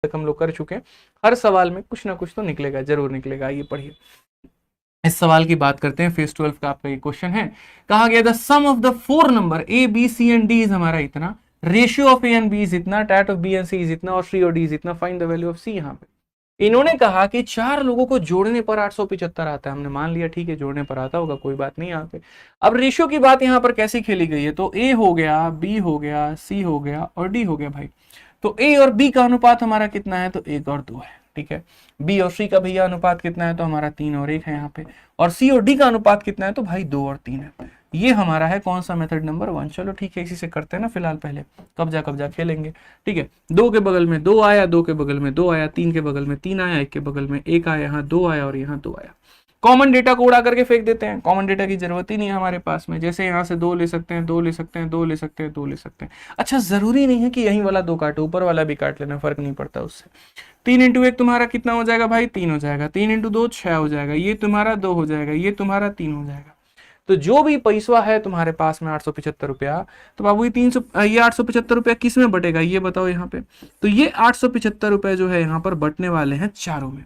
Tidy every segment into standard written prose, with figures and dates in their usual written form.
तक हम लोग कर चुके हैं। हर सवाल में कुछ ना कुछ तो निकलेगा, जरूर निकलेगा। आइए पढ़िए, इस सवाल की बात करते हैं। फेज 12 का आपका ये क्वेश्चन है। कहा गया the sum of the 4 number A B C and D is हमारा इतना, ratio of A and B is इतना, that of B and C is इतना, और सी और डी इज इतना, find the value of C. यहाँ पे इन्होंने कहा कि 4 लोगों को जोड़ने पर 875 आता है। हमने मान लिया ठीक है, जोड़ने पर आता होगा, कोई बात नहीं यहाँ पे। अब रेशियो की बात यहाँ पर कैसे खेली गई है, तो ए हो गया, बी हो गया, सी हो गया और डी हो गया भाई। तो ए और बी का अनुपात हमारा कितना है, तो 1 और 2 है, ठीक है। बी और सी का भैया अनुपात कितना है, तो हमारा 3 और 1 है यहाँ पे। और सी और डी का अनुपात कितना है, तो भाई 2 और 3 है। ये हमारा है कौन सा, मेथड नंबर 1। चलो ठीक है, इसी से करते हैं ना फिलहाल, पहले कब्जा खेलेंगे, ठीक है। 2 के बगल में 2 आया, 2 के बगल में 2 आया, 3 के बगल में 3 आया, 1 के बगल में 1 आया, यहाँ 2 आया और यहाँ 2 आया। कॉमन डेटा को उड़ा करके फेंक देते हैं, कॉमन डेटा की जरूरत ही नहीं है हमारे पास में। जैसे यहाँ से 2 ले सकते हैं, 2 ले सकते हैं, 2 ले सकते हैं, 2 ले सकते हैं। अच्छा, जरूरी नहीं है कि यही वाला 2 काटो, ऊपर वाला भी काट लेना, फर्क नहीं पड़ता उससे। 3 इंटू 1 तुम्हारा कितना हो जाएगा भाई, 3 हो जाएगा। 3 इंटू 2 6 हो जाएगा, ये तुम्हारा 2 हो जाएगा, ये तुम्हारा 3 हो जाएगा। तो जो भी पैसा है तुम्हारे पास में 875 रुपया, तो बाबू ये 875 रुपया किस में बटेगा, ये बताओ यहाँ पे। तो ये 875 रुपए जो है यहाँ पर बटने वाले हैं चारों में।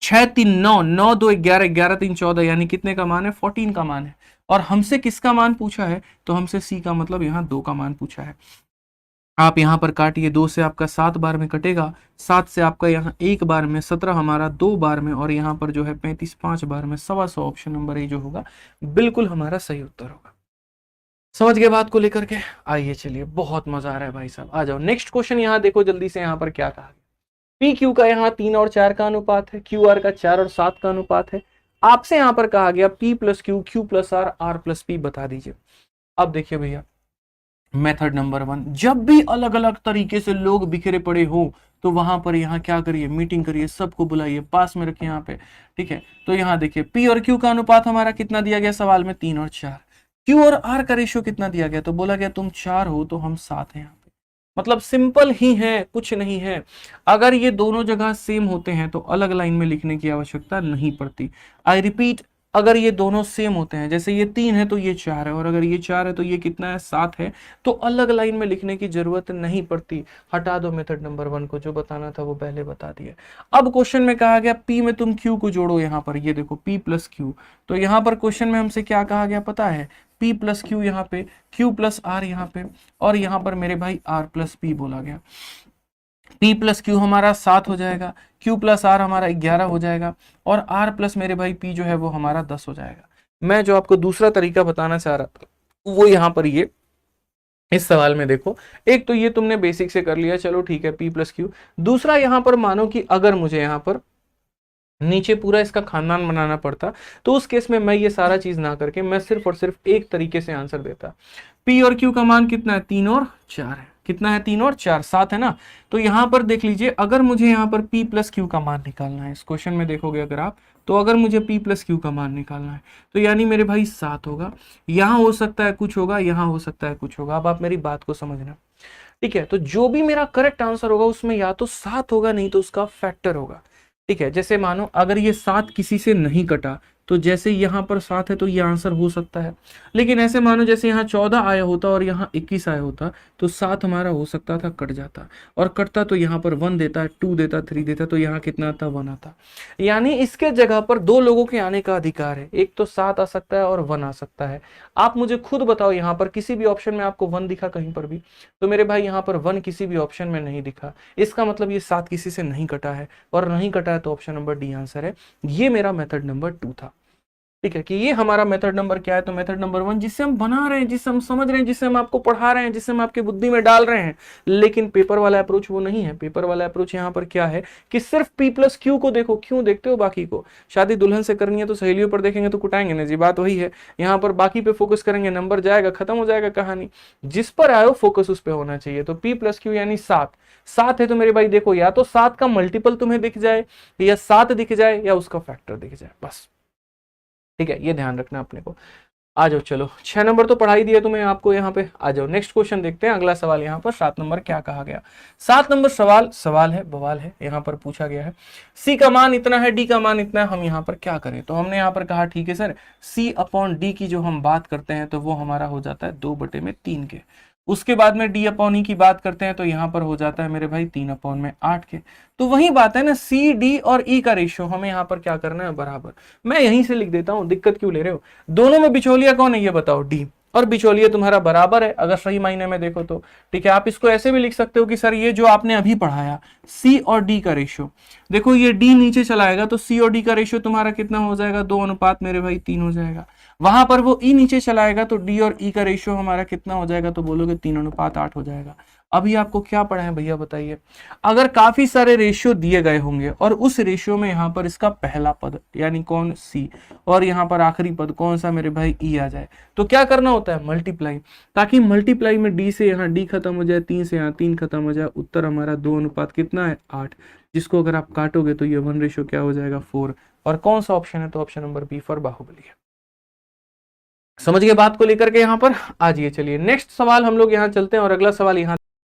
6 3 9, 9 2 11, 11 3 14, यानी कितने का मान है, 14 का मान है। और हमसे किसका मान पूछा है, तो हमसे सी का मतलब यहाँ 2 का मान पूछा है। आप यहाँ पर काटिए, 2 से आपका 7 बार में कटेगा, 7 से आपका यहाँ 1 बार में, 17 हमारा 2 बार में, और यहाँ पर जो है 35 5 बार में, 125। ऑप्शन नंबर ए जो होगा बिल्कुल हमारा सही उत्तर होगा। समझ गए बात को लेकर के। आइए चलिए, बहुत मजा आ रहा है भाई साहब, आ जाओ नेक्स्ट क्वेश्चन। यहाँ देखो जल्दी से, यहाँ पर क्या कहा, पी क्यू का यहाँ 3 और 4 का अनुपात है, क्यू आर का 4 और 7 का अनुपात है। आपसे यहाँ पर कहा गया P plus Q, Q plus R, R plus P बता दीजिए। अब देखिए भैया, मेथड नंबर 1, जब भी अलग अलग तरीके से लोग बिखरे पड़े हो तो वहां पर यहाँ क्या करिए, मीटिंग करिए, सबको बुलाइए, पास में रखिए यहाँ पे, ठीक है। तो यहाँ देखिए, पी और क्यू का अनुपात हमारा कितना दिया गया सवाल में, 3 और 4। क्यू और आर का रेशियो कितना दिया गया, तो बोला गया तुम 4 हो तो हम 7 हैं यहाँ पे। मतलब सिंपल ही है, कुछ नहीं है। अगर ये दोनों जगह सेम होते हैं तो अलग लाइन में लिखने की आवश्यकता नहीं पड़ती। आई रिपीट, अगर ये दोनों सेम होते हैं, जैसे ये 3 है तो ये 4 है, और अगर ये 4 है तो ये कितना है, 7 है, तो अलग लाइन में लिखने की जरूरत नहीं पड़ती। हटा दो मेथड नंबर 1 को, जो बताना था वो पहले बता दिया। अब क्वेश्चन में कहा गया पी में तुम क्यू को जोड़ो, यहाँ पर ये देखो पी प्लस क्यू। तो यहाँ पर क्वेश्चन में हमसे क्या कहा गया पता है, पी प्लस क्यू यहाँ पे, क्यू प्लस आर यहाँ पे, और यहाँ पर मेरे भाई आर प्लस पी बोला गया। P प्लस क्यू हमारा 7 हो जाएगा, Q प्लस आर हमारा 11 हो जाएगा, और R प्लस मेरे भाई P जो है वो हमारा 10 हो जाएगा। मैं जो आपको दूसरा तरीका बताना चाह रहा था वो यहाँ पर ये, इस सवाल में देखो, एक तो ये तुमने बेसिक से कर लिया, चलो ठीक है, P प्लस क्यू। दूसरा यहाँ पर मानो कि अगर मुझे यहाँ पर नीचे पूरा इसका खानदान बनाना पड़ता, तो उस केस में मैं ये सारा चीज ना करके मैं सिर्फ और सिर्फ एक तरीके से आंसर देता। P और Q का मान कितना है, 3 और 4 है। कितना है, 3 और 4, 7 है ना। तो यहां पर देख लीजिए, अगर मुझे यहाँ पर P प्लस क्यू का मान निकालना है, इस क्वेश्चन में देखोगे अगर आप, तो अगर मुझे P प्लस क्यू का मान निकालना है तो यानी मेरे भाई 7 होगा। यहाँ हो सकता है कुछ होगा, यहाँ हो सकता है कुछ होगा। अब आप मेरी बात को समझना, ठीक है। तो जो भी मेरा करेक्ट आंसर होगा उसमें या तो 7 होगा, नहीं तो उसका फैक्टर होगा, ठीक है। जैसे मानो अगर ये 7 किसी से नहीं कटा, तो जैसे यहाँ पर 7 है तो ये आंसर हो सकता है। लेकिन ऐसे मानो जैसे यहाँ 14 आया होता और यहाँ 21 आया होता, तो 7 हमारा हो सकता था कट जाता, और कटता तो यहाँ पर 1 देता, 2 देता, 3 देता, तो यहाँ कितना आता, 1 आता। यानी इसके जगह पर 2 लोगों के आने का अधिकार है, एक तो 7 आ सकता है और 1 आ सकता है। आप मुझे खुद बताओ, यहाँ पर किसी भी ऑप्शन में आपको 1 दिखा कहीं पर भी, तो मेरे भाई यहाँ पर 1 किसी भी ऑप्शन में नहीं दिखा। इसका मतलब ये 7 किसी से नहीं कटा है, और नहीं कटा है तो ऑप्शन नंबर डी आंसर है। ये मेरा मेथड नंबर 2 था, ठीक है। कि ये हमारा मेथड नंबर क्या है, तो मेथड नंबर 1 जिससे हम बना रहे हैं, जिससे हम समझ रहे हैं, जिससे हम आपको पढ़ा रहे हैं, जिससे हम आपकी बुद्धि में डाल रहे हैं। लेकिन पेपर वाला अप्रोच वो नहीं है। पेपर वाला अप्रोच यहाँ पर क्या है कि सिर्फ P प्लस क्यू को देखो, क्यों देखते हो बाकी को। शादी दुल्हन से करनी है तो सहेलियों पर देखेंगे तो कुटाएंगे ना जी, बात वही है। यहाँ पर बाकी पे फोकस करेंगे, नंबर जाएगा, खत्म हो जाएगा कहानी। जिस पर आयो फोकस उस पर होना चाहिए। तो P प्लस क्यू यानी 7, 7 है तो मेरे भाई देखो, या तो 7 का मल्टीपल तुम्हें दिख जाए, या 7 दिख जाए, या उसका फैक्टर दिख जाए, बस, ठीक है। ये ध्यान रखना अपने को। आ जाओ, चलो 6 नंबर तो पढ़ाई दिया तुम्हें आपको यहाँ पे। आ जाओ नेक्स्ट क्वेश्चन देखते हैं। अगला सवाल यहाँ पर 7 नंबर क्या कहा गया। 7 नंबर सवाल है, बवाल है। यहाँ पर पूछा गया है सी का मान इतना है, डी का मान इतना है, हम यहाँ पर क्या करें। तो हमने यहाँ पर कहा ठीक है सर, सी अपॉन डी की जो हम बात करते हैं तो वो हमारा हो जाता है 2/3 के। उसके बाद में डी अपॉन ई की बात करते हैं तो यहां पर हो जाता है मेरे भाई 3/8 के। तो वही बात है ना, सी डी और ई का रेशियो हमें यहां पर क्या करना है, बराबर। मैं यहीं से लिख देता हूं, दिक्कत क्यों ले रहे हो। दोनों में बिचौलिया कौन है ये बताओ, डी, और बिचौलिया तुम्हारा बराबर है अगर सही मायने में देखो तो। ठीक है, आप इसको ऐसे भी लिख सकते हो कि सर ये जो आपने अभी पढ़ाया सी और डी का रेशियो, देखो ये डी नीचे चलाएगा तो सी और डी का रेशियो तुम्हारा कितना हो जाएगा, 2 मेरे भाई 3 हो जाएगा। वहां पर वो ई नीचे चलाएगा तो डी और ई का रेशियो हमारा कितना हो जाएगा, तो बोलोगे 3:8 हो जाएगा। अभी आपको क्या पढ़ा है भैया बताइए। अगर काफी सारे रेशियो दिए गए होंगे और उस रेशियो में यहां पर इसका पहला पद यानी कौन, सी, और यहां पर आखिरी पद कौन सा मेरे भाई, ई आ जाए, तो क्या करना होता है, मल्टीप्लाई। ताकि मल्टीप्लाई में डी से यहाँ डी खत्म हो जाए, 3 से यहाँ 3 खत्म हो जाए, उत्तर हमारा 2 कितना है, 8, जिसको अगर आप काटोगे तो ये 1 रेशियो क्या हो जाएगा, 4। और कौन सा ऑप्शन है, तो option number B for Baahubali है। समझ गए बात को लेकर के, यहां पर आ जाइए। चलिए नेक्स्ट सवाल हम लोग यहां चलते हैं और अगला सवाल यहां